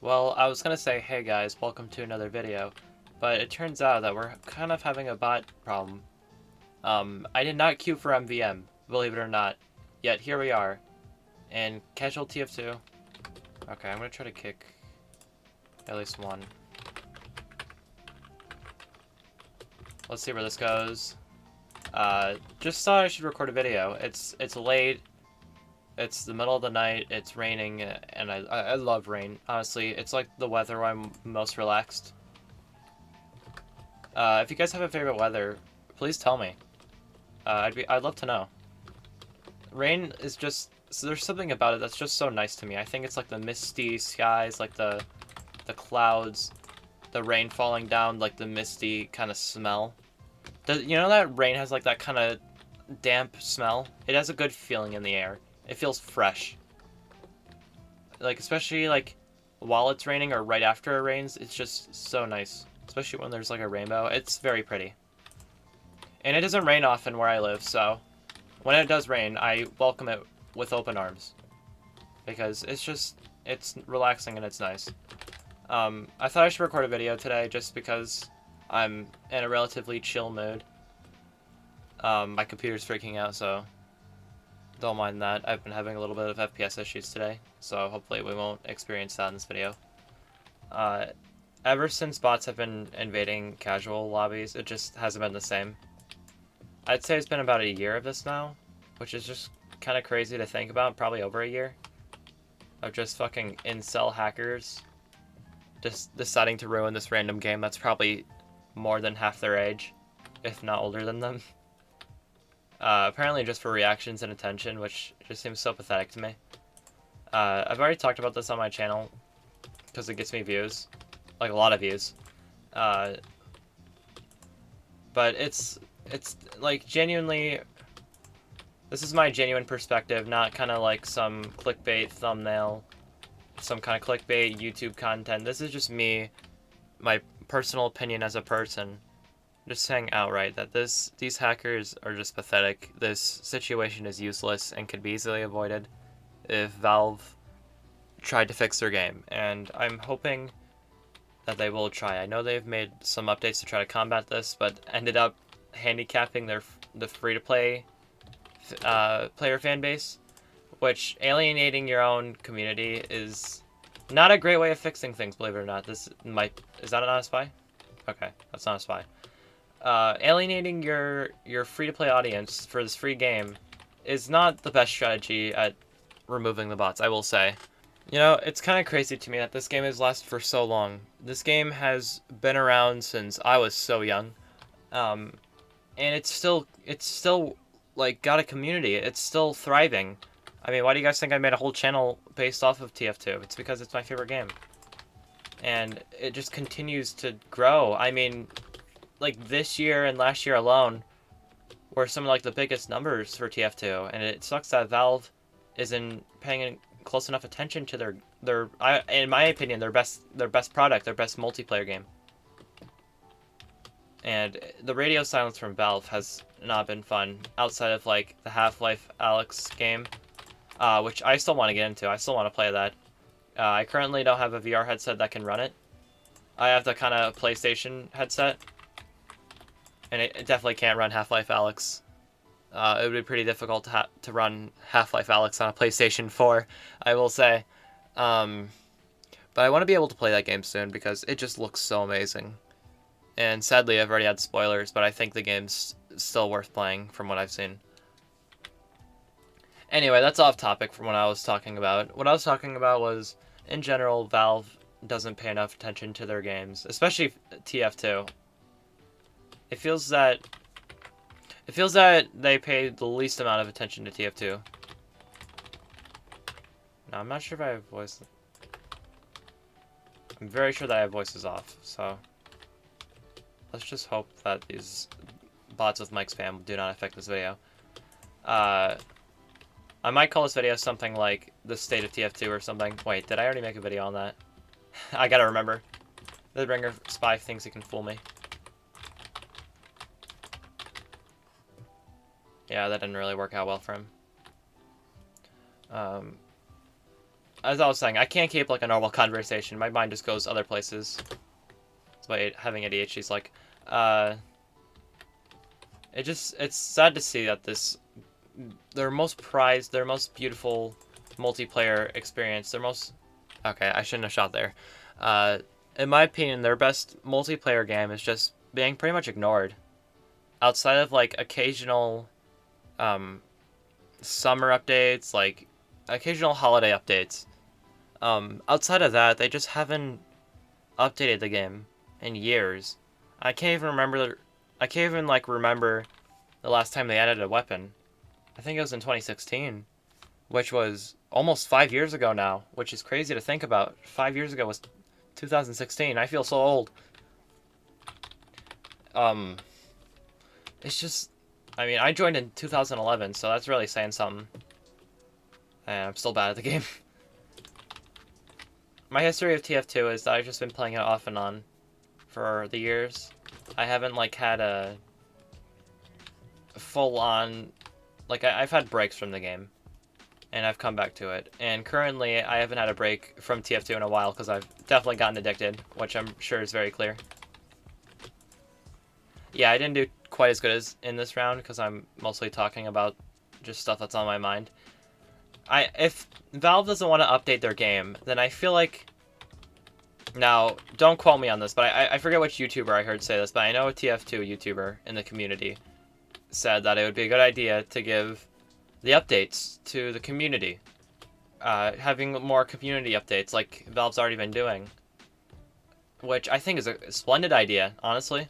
Well, I was gonna say, hey guys, welcome to another video, but it turns out that we're kind of having a bot problem. I did not queue for MVM, believe it or not, yet here we are, in casual TF2. Okay, I'm gonna try to kick at least one. Let's see where this goes. Just thought I should record a video. It's late. It's the middle of the night. It's raining, and I love rain. Honestly, it's like the weather where I'm most relaxed. If you guys have a favorite weather, please tell me. I'd love to know. Rain is just there's something about it that's just so nice to me. I think it's like the misty skies, like the clouds, the rain falling down, like the misty kind of smell. You know that rain has like that kind of damp smell? It has a good feeling in the air. It feels fresh. Like especially like while it's raining or right after it rains, it's just so nice. Especially when there's like a rainbow. It's very pretty. And it doesn't rain often where I live, so when it does rain, I welcome it with open arms. Because it's relaxing and it's nice. I thought I should record a video today just because I'm in a relatively chill mood. My computer's freaking out, so don't mind that. I've been having a little bit of FPS issues today, so hopefully we won't experience that in this video. Ever since bots have been invading casual lobbies, it just hasn't been the same. I'd say it's been about a year of this now, which is just kind of crazy to think about, probably over a year, of just fucking incel hackers just deciding to ruin this random game that's probably more than half their age, if not older than them. Apparently just for reactions and attention, which just seems so pathetic to me. I've already talked about this on my channel, because it gets me views, like a lot of views. But it's like genuinely, this is my genuine perspective, not kind of like some clickbait thumbnail, some kind of clickbait YouTube content. This is just me, my personal opinion as a person, just saying outright that these hackers are just pathetic. This situation is useless and could be easily avoided if Valve tried to fix their game, and I'm hoping that they will try. I know they've made some updates to try to combat this, but ended up handicapping the free-to-play player fan base, which alienating your own community is not a great way of fixing things, believe it or not. Is that not a spy? Okay, that's not a spy. Alienating your free-to-play audience for this free game is not the best strategy at removing the bots, I will say. You know, it's kind of crazy to me that this game has lasted for so long. This game has been around since I was so young. And it's still like got a community. It's still thriving. I mean, why do you guys think I made a whole channel based off of TF2? It's because it's my favorite game. And it just continues to grow. I mean, like this year and last year alone were some of like the biggest numbers for TF2, and it sucks that Valve isn't paying close enough attention to their in my opinion, their best product, their best multiplayer game. And the radio silence from Valve has not been fun outside of like the Half-Life Alyx game, which I still want to get into. I still want to play that. I currently don't have a VR headset that can run it. I have the kind of PlayStation headset, and it definitely can't run Half-Life Alyx. It would be pretty difficult to run Half-Life Alyx on a PlayStation 4, I will say. But I want to be able to play that game soon because it just looks so amazing. And sadly, I've already had spoilers, but I think the game's still worth playing from what I've seen. Anyway, that's off topic from what I was talking about. What I was talking about was, in general, Valve doesn't pay enough attention to their games, especially TF2. It feels that they pay the least amount of attention to TF2. Now, I'm not sure if I have voice. I'm very sure that I have voices off, so let's just hope that these bots with mic spam do not affect this video. I might call this video something like the state of TF2 or something. Wait, did I already make a video on that? I gotta remember. The Ringer spy thinks he can fool me. Yeah, that didn't really work out well for him. as I was saying, I can't keep like a normal conversation. My mind just goes other places. That's why having ADHD is like, it's sad to see that their most prized, their most beautiful multiplayer experience, okay, I shouldn't have shot there. In my opinion, their best multiplayer game is just being pretty much ignored. Outside of like occasional, summer updates, like occasional holiday updates. Outside of that, they just haven't updated the game in years. I can't even remember the last time they added a weapon. I think it was in 2016, which was almost 5 years ago now, which is crazy to think about. 5 years ago was 2016. I feel so old. It's just, I mean, I joined in 2011, so that's really saying something. And I'm still bad at the game. My history of TF2 is that I've just been playing it off and on for the years. I haven't, like, had a full-on... Like, I've had breaks from the game, and I've come back to it. And currently, I haven't had a break from TF2 in a while, because I've definitely gotten addicted, which I'm sure is very clear. Yeah, I didn't do quite as good as in this round, because I'm mostly talking about just stuff that's on my mind. If Valve doesn't want to update their game, then I feel like... Now, don't quote me on this, but I forget which YouTuber I heard say this, but I know a TF2 YouTuber in the community said that it would be a good idea to give the updates to the community. Having more community updates like Valve's already been doing. Which I think is a splendid idea, honestly.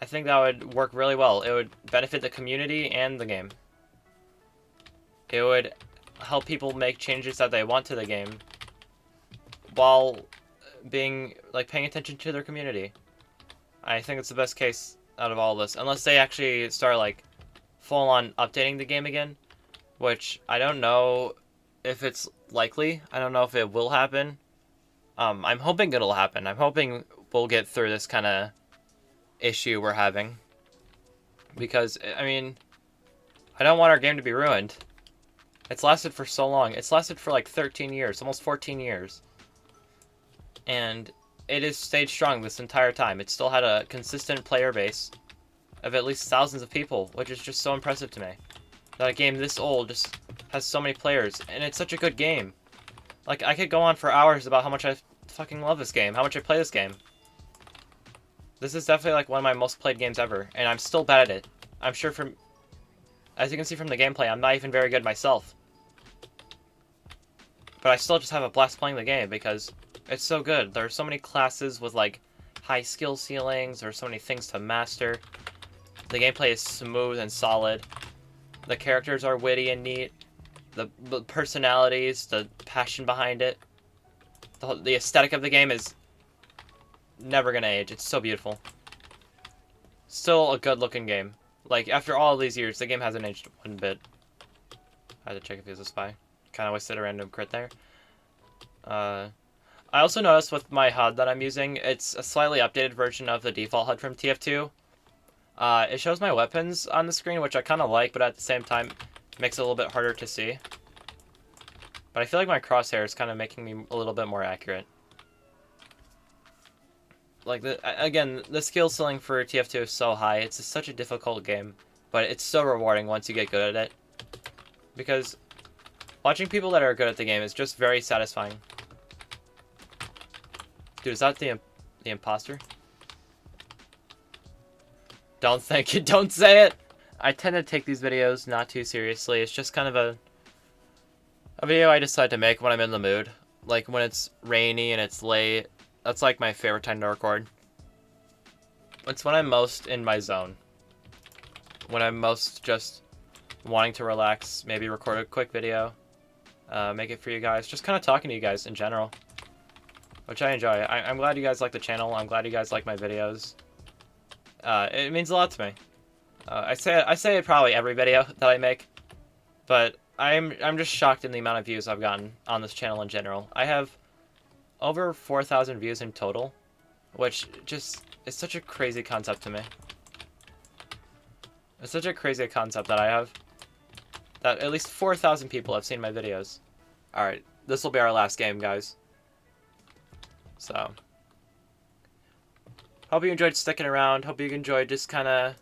I think that would work really well. It would benefit the community and the game. It would help people make changes that they want to the game while being, like, paying attention to their community. I think it's the best case out of all this. Unless they actually start, like, full-on updating the game again. Which, I don't know if it's likely. I don't know if it will happen. I'm hoping it'll happen. I'm hoping we'll get through this kind of issue we're having. Because, I mean, I don't want our game to be ruined. It's lasted for so long. It's lasted for like 13 years, almost 14 years. And it has stayed strong this entire time. It still had a consistent player base of at least thousands of people, which is just so impressive to me. That a game this old just has so many players, and it's such a good game. Like, I could go on for hours about how much I fucking love this game, how much I play this game. This is definitely like one of my most played games ever, and I'm still bad at it. I'm sure from... As you can see from the gameplay, I'm not even very good myself. But I still just have a blast playing the game because it's so good. There are so many classes with, like, high skill ceilings. There are so many things to master. The gameplay is smooth and solid. The characters are witty and neat. The personalities, the passion behind it. The aesthetic of the game is never gonna age. It's so beautiful. Still a good-looking game. Like, after all these years, the game hasn't aged one bit. I had to check if he was a spy. Kind of wasted a random crit there. I also noticed with my HUD that I'm using, it's a slightly updated version of the default HUD from TF2. It shows my weapons on the screen, which I kind of like, but at the same time, makes it a little bit harder to see. But I feel like my crosshair is kind of making me a little bit more accurate. Like, again, the skill ceiling for TF2 is so high. It's such a difficult game, but it's so rewarding once you get good at it. Because watching people that are good at the game is just very satisfying. Dude, is that the imposter? Don't think it, don't say it! I tend to take these videos not too seriously. It's just kind of a video I decide to make when I'm in the mood. Like, when it's rainy and it's late. That's, like, my favorite time to record. It's when I'm most in my zone. When I'm most just wanting to relax, maybe record a quick video. Make it for you guys. Just kind of talking to you guys in general. Which I enjoy. I'm glad you guys like the channel. I'm glad you guys like my videos. It means a lot to me. I say it probably every video that I make. But I'm just shocked in the amount of views I've gotten on this channel in general. I have over 4,000 views in total, which just is such a crazy concept to me. It's such a crazy concept that I have. That at least 4,000 people have seen my videos. Alright, this will be our last game, guys. So, hope you enjoyed sticking around. Hope you enjoyed just kind of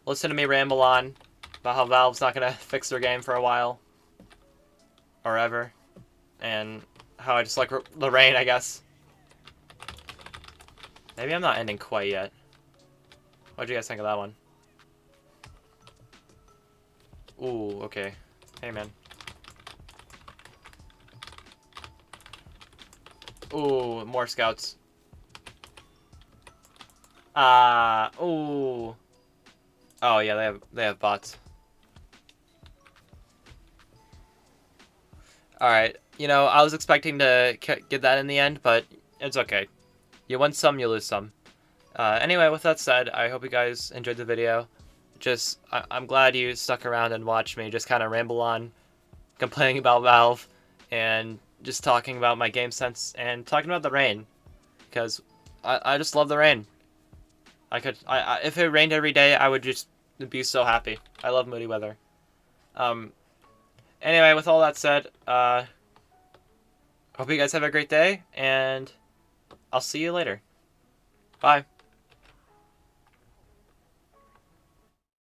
listening to me ramble on about how Valve's not going to fix their game for a while. Or ever. And how I just like the rain, I guess. Maybe I'm not ending quite yet. What'd you guys think of that one? Ooh, okay. Hey, man. Ooh, more scouts. Ooh. Oh yeah, they have bots. All right. You know, I was expecting to get that in the end, but it's okay. You win some, you lose some. Anyway, with that said, I hope you guys enjoyed the video. I'm glad you stuck around and watched me just kind of ramble on, complaining about Valve, and just talking about my game sense and talking about the rain, because I just love the rain. If it rained every day, I would just be so happy. I love moody weather. Anyway, with all that said, hope you guys have a great day, and I'll see you later. Bye.